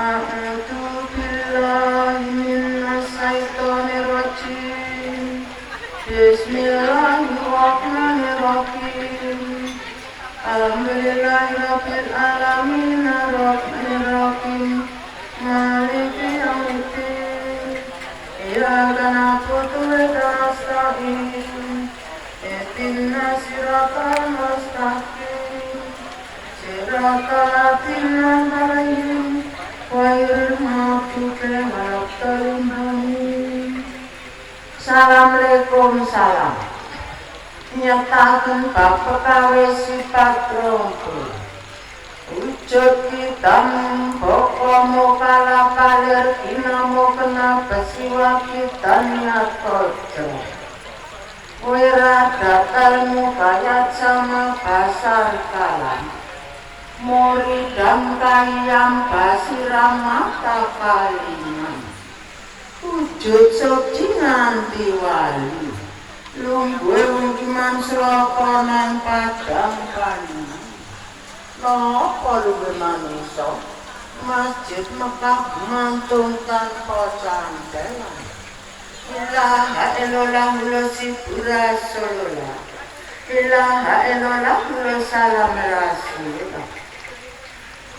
A'udzu billahi minas syaitonir rajim. Bismillahirrahmanirrahim. Alhamdulillahirabbil alamin arrahmanir rahim. Maliki yaumiddin. Iyyaka na'budu wa iyyaka nasta'in. Ihdinas siratal mustaqim. Siratal ladzina an'amta 'alaihim ghairil maghdubi 'alaihim. Assalamualaikum salam. Nyataken bab perkawis sifat rongko. Wujud kita bokomo kala kalir kinamo kena besiwa kita niat kojo. Wira datalmu kayat sama basar kalam. Muridam kayam basiram mata kaliman. Wujud suci nganti wali. Lungguhe wungkiman sraka nang padang kanan. Napa lungguhe manungsa masjid Mekah mantung tanpa candelan. Ilaha illallah Rasulullah. Ilaha illallah salam Rasulullah.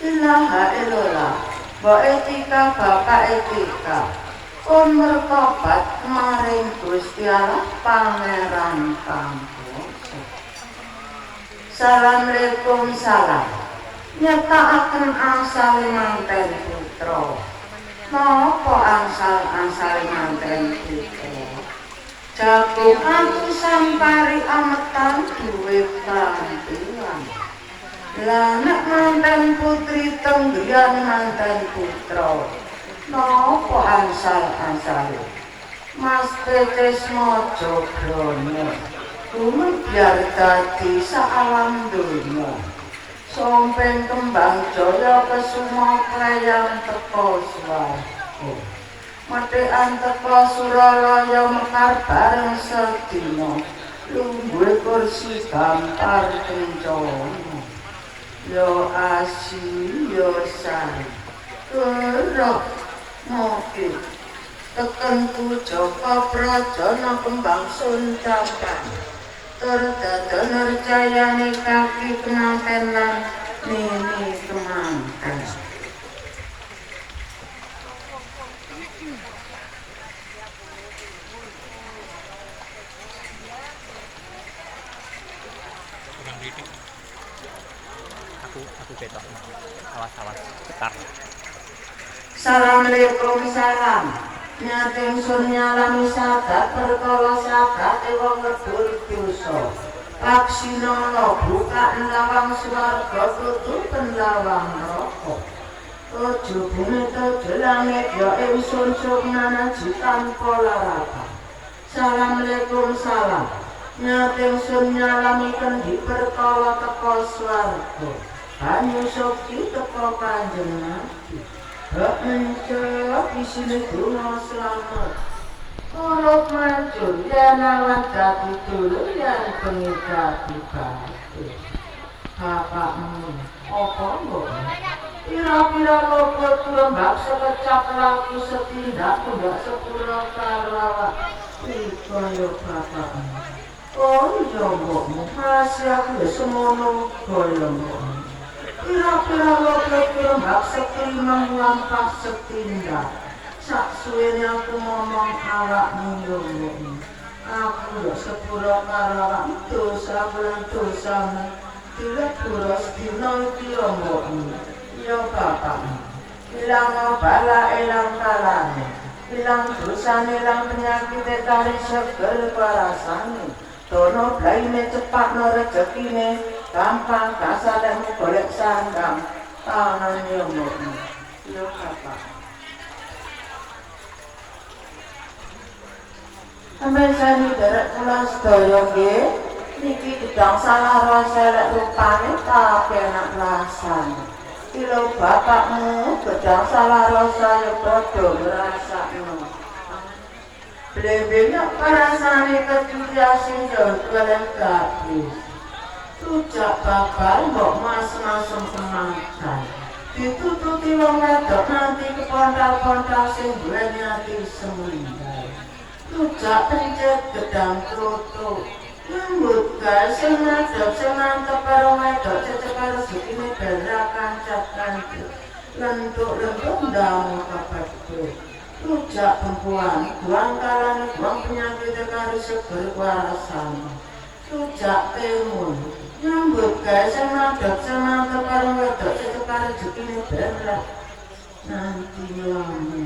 Ilaha illallah Mbak Etika Bapak Etika pun mertobat maring Gusti Allah Pangeran Kamboja. Assalamualaikum salam. Nyatakaken angsal manten putra. Napa angsal manten putra? Jagung atusan pari ametan duwe tampilan. Lah nek manten putri tenggian manten putra. Napa angsal Mas Tetes Mojo Brono biar dadi saalam donya. Sompeng kembang jaya kesuma klayang teko swarga. Methekan teko Suralaya mekar bareng sedina. Lungguhe kursi gampar kencana. Yo asi yo sari. Kerok moke tekenku Joko Brajana kembang suncapan tur dadoner jayane kaki penanten lan nini kemanten. Aku betok. Awas setar. Assalamualaikum salam. Nyating sun nyalami sadat perkala sadat wong ngebul dosa. Paksinala buka lawang swarga tutupen lawang neraka. Ojo bumi tojo langit ya ingsun sumnanaji tanpa larapan. Assalamualaikum salam. Nyating sun nyalami kendi perkala teka swarga. Banyu sukti teka Kanjeng Nabi. Bak mencap isine donga slamet. Urut maju yen awan dadi dulur yen bengi dadi batu. Bapakmu apa mbok? Pira-pira lopot lembak sekecap laku setindak tunggak sepura karo awak. Kaya bapakmu. Oh iya mbokmu, masih aku semono kaya mbokmu. Pira-pira lopot lembak setimang lampah setindak. Sak suwene aku ngomong awakmu mbokmu. Aku ya sepura karo awakmu dosa bulan dosamu. Tidak buros dino iki mbokmu. Ya bapakmu. Ilang bala ilang kalane. Ilang dosane ilang penyakit kari seger parasane. Dono blaine cepakno rezekine. Gampang kasademu golek sandang. Tangan ya mbokmu. Ya bapak. Sampai sani derek kula sedaya nggih. Niki gedang salah rasa lek rupane tapi enak rasane. Kilo bapakmu gedang salah rasa ya padha ngrasakno. Blebenya rasane kecil asin yo golek gabus. Rujak bakal mbok mas-masem kemangkan. ditututi wong wedok nanti kepontal-pontal sing duweni ati semundai. Rujak pencet gedang tutuk nyambut gawe sing ngadep sing mantep karo wedok cecek karo rezekine berak kancap-kancap lentuk-lentuk ndang kapekku. Rujak perempuan buang kalane buang penyakit karo seger warasane. Rujak timun nyambut gawe sing ngadep sing mantep karo wedok cecek karo rezekine berak nanti lama.